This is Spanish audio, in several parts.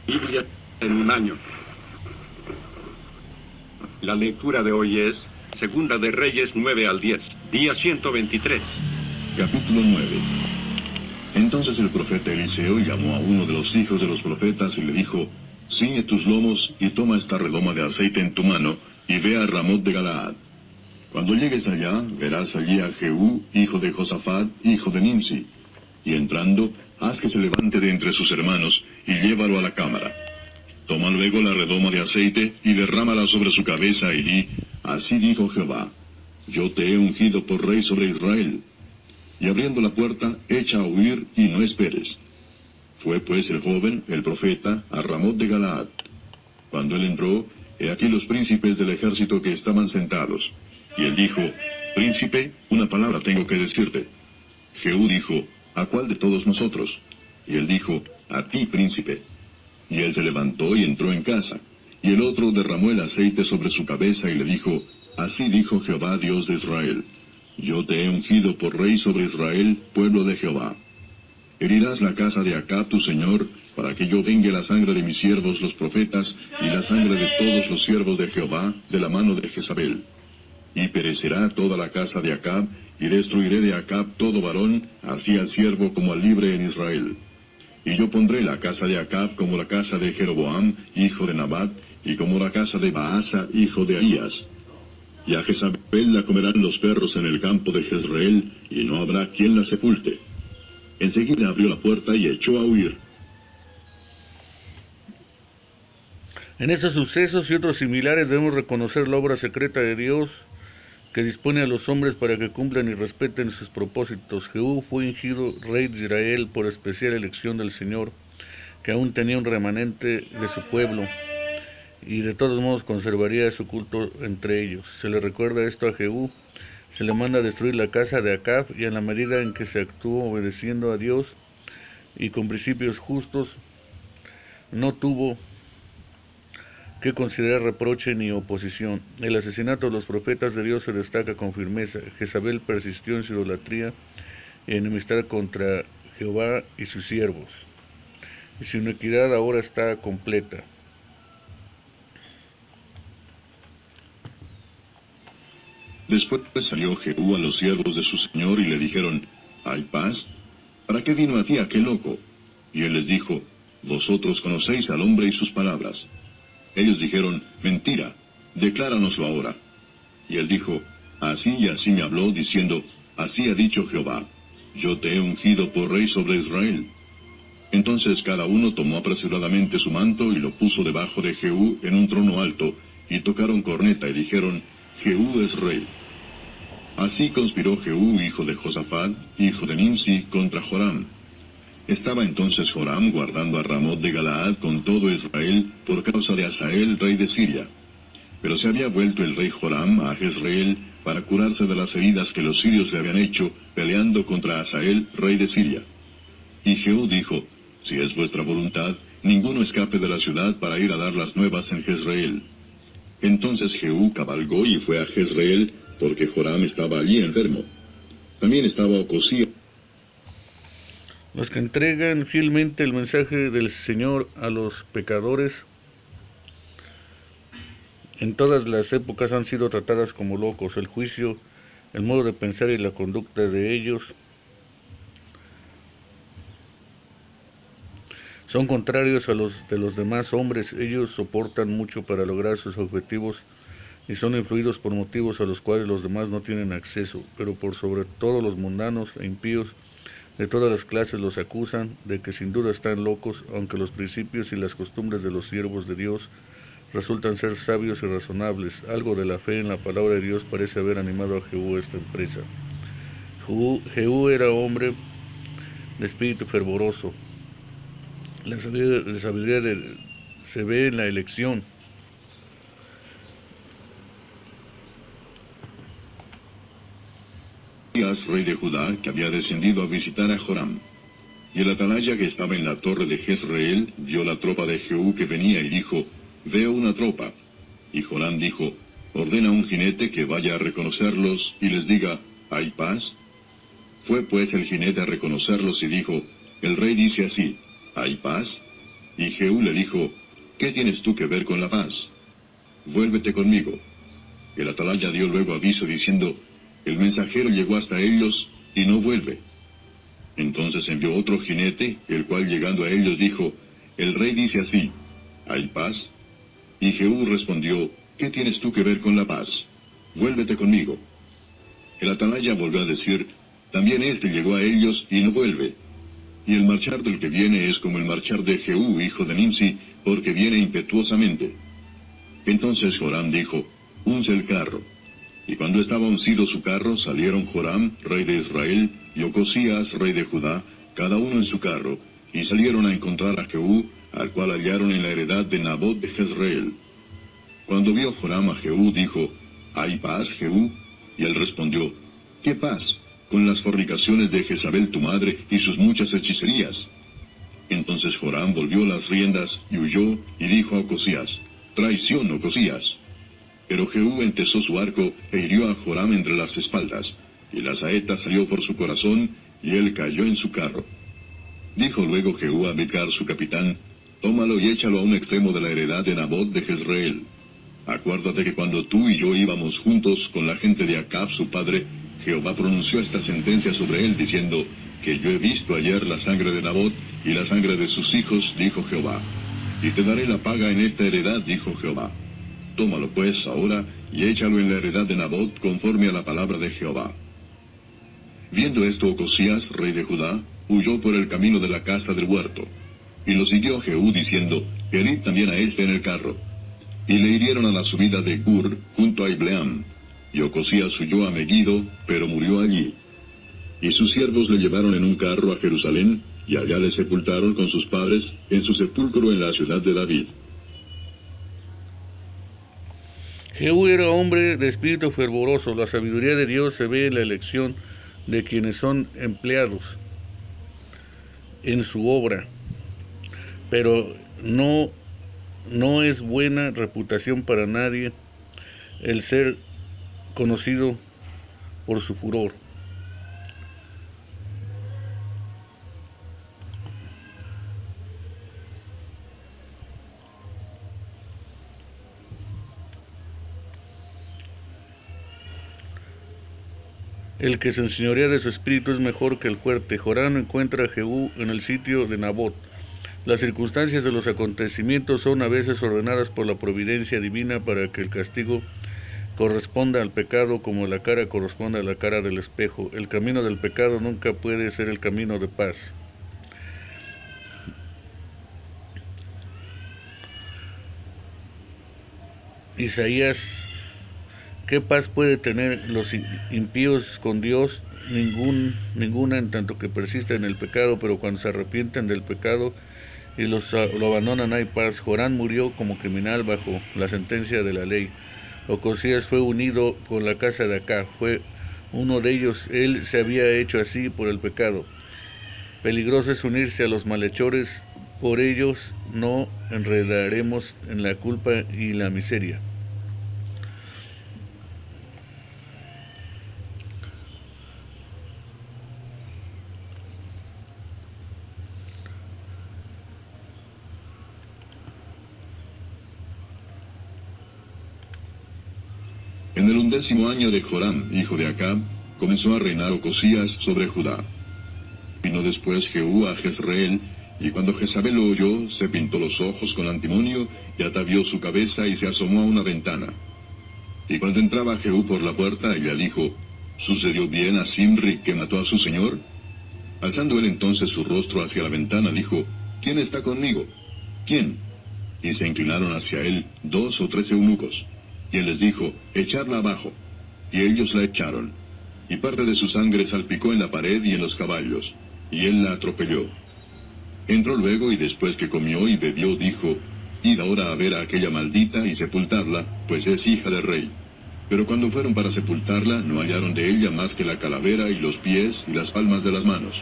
Biblia en un año. La lectura de hoy es Segunda de Reyes 9 al 10, día 123. Capítulo 9. Entonces el profeta Eliseo llamó a uno de los hijos de los profetas y le dijo: ciñe tus lomos y toma esta redoma de aceite en tu mano y ve a Ramot de Galaad. Cuando llegues allá, verás allí a Jehú, hijo de Josafat, hijo de Nimsi. Y entrando, haz que se levante de entre sus hermanos y llévalo a la cámara. Toma luego la redoma de aceite y derrámala sobre su cabeza y di: así dijo Jehová, yo te he ungido por rey sobre Israel. Y abriendo la puerta, echa a huir y no esperes. Fue pues el joven, el profeta, a Ramot de Galaad. Cuando él entró, he aquí los príncipes del ejército que estaban sentados. Y él dijo: príncipe, una palabra tengo que decirte. Jehú dijo: ¿a cuál de todos nosotros? Y él dijo: a ti, príncipe. Y él se levantó y entró en casa. Y el otro derramó el aceite sobre su cabeza y le dijo: así dijo Jehová, Dios de Israel, yo te he ungido por rey sobre Israel, pueblo de Jehová. Herirás la casa de Acab tu señor, para que yo vengue la sangre de mis siervos los profetas, y la sangre de todos los siervos de Jehová, de la mano de Jezabel. Y perecerá toda la casa de Acab, y destruiré de Acab todo varón, así al siervo como al libre en Israel. Y yo pondré la casa de Acab como la casa de Jeroboam, hijo de Nabat, y como la casa de Baasa, hijo de Ahías. Y a Jezabel la comerán los perros en el campo de Jezreel, y no habrá quien la sepulte. Enseguida abrió la puerta y echó a huir. En estos sucesos y otros similares debemos reconocer la obra secreta de Dios que dispone a los hombres para que cumplan y respeten sus propósitos. Jehú fue ungido rey de Israel por especial elección del Señor, que aún tenía un remanente de su pueblo, y de todos modos conservaría su culto entre ellos. Se le recuerda esto a Jehú, se le manda a destruir la casa de Acab, y en la medida en que se actuó obedeciendo a Dios y con principios justos, no tuvo que considerar reproche ni oposición. El asesinato de los profetas de Dios se destaca con firmeza. Jezabel persistió en su idolatría y enemistad contra Jehová y sus siervos, y su iniquidad ahora está completa. Después salió Jehú a los siervos de su señor y le dijeron: ¿hay paz? ¿Para qué vino aquí aquel loco? Y él les dijo: vosotros conocéis al hombre y sus palabras. Ellos dijeron: mentira, decláranoslo ahora. Y él dijo: así y así me habló, diciendo: así ha dicho Jehová, yo te he ungido por rey sobre Israel. Entonces cada uno tomó apresuradamente su manto y lo puso debajo de Jehú en un trono alto, y tocaron corneta y dijeron: Jehú es rey. Así conspiró Jehú, hijo de Josafat, hijo de Nimsi, contra Joram. Estaba entonces Joram guardando a Ramot de Galaad con todo Israel por causa de Hazael, rey de Siria. Pero se había vuelto el rey Joram a Jezreel para curarse de las heridas que los sirios le habían hecho peleando contra Hazael, rey de Siria. Y Jehú dijo: si es vuestra voluntad, ninguno escape de la ciudad para ir a dar las nuevas en Jezreel. Entonces Jehú cabalgó y fue a Jezreel, porque Joram estaba allí enfermo. También estaba Ocosías. Los que entregan fielmente el mensaje del Señor a los pecadores en todas las épocas han sido tratadas como locos. El juicio, el modo de pensar y la conducta de ellos son contrarios a los de los demás hombres. Ellos soportan mucho para lograr sus objetivos y son influidos por motivos a los cuales los demás no tienen acceso, pero por sobre todo los mundanos e impíos de todas las clases los acusan de que sin duda están locos, aunque los principios y las costumbres de los siervos de Dios resultan ser sabios y razonables. Algo de la fe en la palabra de Dios parece haber animado a Jehú a esta empresa. Jehú era hombre de espíritu fervoroso. La sabiduría se ve en la elección. Rey de Judá, que había descendido a visitar a Joram. Y el atalaya que estaba en la torre de Jezreel vio la tropa de Jehú que venía y dijo: veo una tropa. Y Joram dijo: ordena a un jinete que vaya a reconocerlos y les diga: ¿hay paz? Fue pues el jinete a reconocerlos y dijo: el rey dice así: ¿hay paz? Y Jehú le dijo, ¿qué tienes tú que ver con la paz? Vuélvete conmigo. El atalaya dio luego aviso diciendo, el mensajero llegó hasta ellos y no vuelve. Entonces envió otro jinete, el cual llegando a ellos dijo, el rey dice así, ¿hay paz? Y Jehú respondió, ¿qué tienes tú que ver con la paz? Vuélvete conmigo. El atalaya volvió a decir, también éste llegó a ellos y no vuelve. Y el marchar del que viene es como el marchar de Jehú, hijo de Nimsi, porque viene impetuosamente. Entonces Joram dijo, unce el carro. Y cuando estaba uncido su carro, salieron Joram, rey de Israel, y Ocosías, rey de Judá, cada uno en su carro, y salieron a encontrar a Jehú, al cual hallaron en la heredad de Nabot de Jezreel. Cuando vio Joram a Jehú, dijo, ¿hay paz, Jehú? Y él respondió, ¿qué paz? Con las fornicaciones de Jezabel tu madre y sus muchas hechicerías. Entonces Joram volvió las riendas y huyó, y dijo a Ocosías, traición, Ocosías. Pero Jehú entesó su arco e hirió a Joram entre las espaldas, y la saeta salió por su corazón, y él cayó en su carro. Dijo luego Jehú a Abidgar su capitán, tómalo y échalo a un extremo de la heredad de Nabot de Jezreel. Acuérdate que cuando tú y yo íbamos juntos con la gente de Acab su padre, Jehová pronunció esta sentencia sobre él, diciendo, que yo he visto ayer la sangre de Nabot y la sangre de sus hijos, dijo Jehová. Y te daré la paga en esta heredad, dijo Jehová. Tómalo pues ahora, y échalo en la heredad de Nabot, conforme a la palabra de Jehová. Viendo esto Ocosías, rey de Judá, huyó por el camino de la casa del huerto. Y lo siguió Jehú, diciendo, herid también a este en el carro. Y le hirieron a la subida de Gur, junto a Ibleam. Y Ocosías huyó a Megiddo, pero murió allí. Y sus siervos le llevaron en un carro a Jerusalén, y allá le sepultaron con sus padres, en su sepulcro en la ciudad de David. Jehú era hombre de espíritu fervoroso. La sabiduría de Dios se ve en la elección de quienes son empleados en su obra, pero no es buena reputación para nadie el ser conocido por su furor. El que se enseñorea de su espíritu es mejor que el fuerte. Joram encuentra a Jehú en el sitio de Nabot. Las circunstancias de los acontecimientos son a veces ordenadas por la providencia divina para que el castigo corresponda al pecado como la cara corresponde a la cara del espejo. El camino del pecado nunca puede ser el camino de paz. Isaías, ¿qué paz puede tener los impíos con Dios? Ninguna en tanto que persisten en el pecado, pero cuando se arrepienten del pecado y lo abandonan hay paz. Joram murió como criminal bajo la sentencia de la ley. Ocosías fue unido con la casa de Acab, fue uno de ellos, él se había hecho así por el pecado. Peligroso es unirse a los malhechores, por ellos no enredaremos en la culpa y la miseria. En el 11º año de Joram, hijo de Acab, comenzó a reinar Ocosías sobre Judá. Vino después Jehú a Jezreel, y cuando Jezabel lo oyó, se pintó los ojos con antimonio, y atavió su cabeza y se asomó a una ventana. Y cuando entraba Jehú por la puerta, ella dijo, ¿sucedió bien a Simri que mató a su señor? Alzando él entonces su rostro hacia la ventana, dijo, ¿quién está conmigo? ¿Quién? Y se inclinaron hacia él 2 o 3 eunucos. Y él les dijo, echadla abajo. Y ellos la echaron. Y parte de su sangre salpicó en la pared y en los caballos. Y él la atropelló. Entró luego y después que comió y bebió, dijo, id ahora a ver a aquella maldita y sepultarla, pues es hija del rey. Pero cuando fueron para sepultarla, no hallaron de ella más que la calavera y los pies y las palmas de las manos.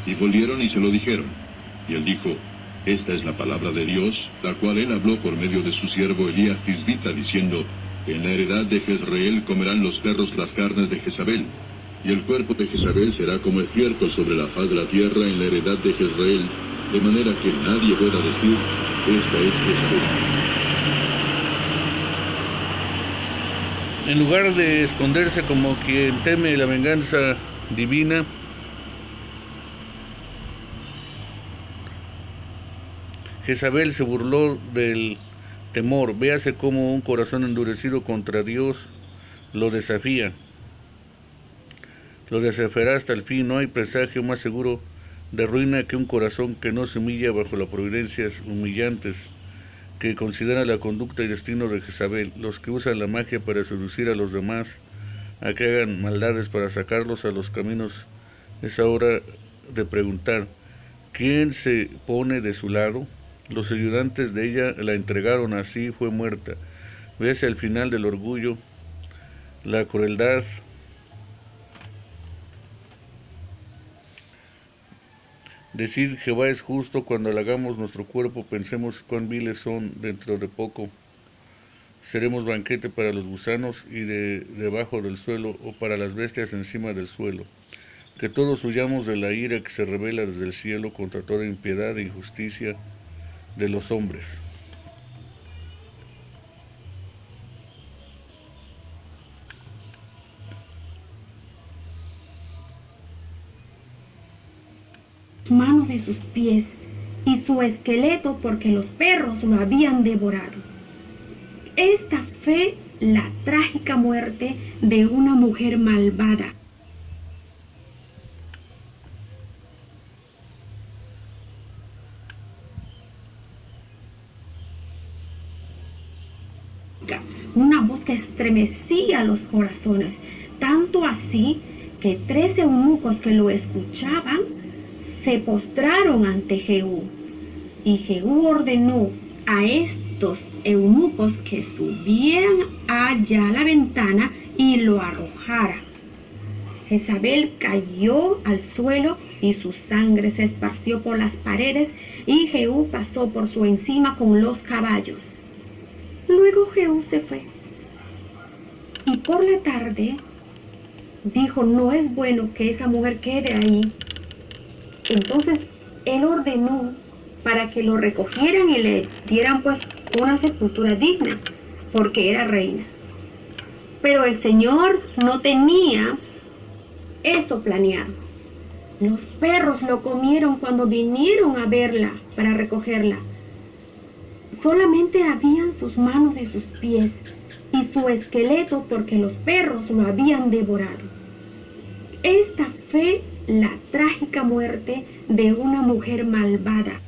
Y volvieron y se lo dijeron. Y él dijo, esta es la palabra de Dios, la cual él habló por medio de su siervo Elías Tisbita, diciendo, en la heredad de Jezreel comerán los perros las carnes de Jezabel, y el cuerpo de Jezabel será como estiércol sobre la faz de la tierra en la heredad de Jezreel, de manera que nadie pueda decir, esta es Jezabel. En lugar de esconderse como quien teme la venganza divina, Jezabel se burló del temor. Véase cómo un corazón endurecido contra Dios lo desafía. Lo desafiará hasta el fin. No hay presagio más seguro de ruina que un corazón que no se humilla bajo las providencias humillantes que considera la conducta y destino de Jezabel. Los que usan la magia para seducir a los demás a que hagan maldades para sacarlos a los caminos, es hora de preguntar, ¿quién se pone de su lado? Los ayudantes de ella la entregaron, así fue muerta. Véase al final del orgullo, la crueldad, decir Jehová es justo. Cuando halagamos nuestro cuerpo, pensemos cuán viles son. Dentro de poco seremos banquete para los gusanos y debajo del suelo, o para las bestias encima del suelo. Que todos huyamos de la ira que se revela desde el cielo contra toda impiedad e injusticia de los hombres. Manos y sus pies, y su esqueleto porque los perros lo habían devorado. Esta fue la trágica muerte de una mujer malvada. Una voz que estremecía los corazones, tanto así que 13 eunucos que lo escuchaban se postraron ante Jehú. Y Jehú ordenó a estos eunucos que subieran allá a la ventana y lo arrojaran. Jezabel cayó al suelo y su sangre se esparció por las paredes, y Jehú pasó por su encima con los caballos. Luego Jehú se fue, y por la tarde dijo, no es bueno que esa mujer quede ahí. Entonces él ordenó para que lo recogieran y le dieran pues una sepultura digna, porque era reina. Pero el Señor no tenía eso planeado. Los perros lo comieron cuando vinieron a verla para recogerla. Solamente habían sus manos y sus pies y su esqueleto porque los perros lo habían devorado. Esta fue la trágica muerte de una mujer malvada.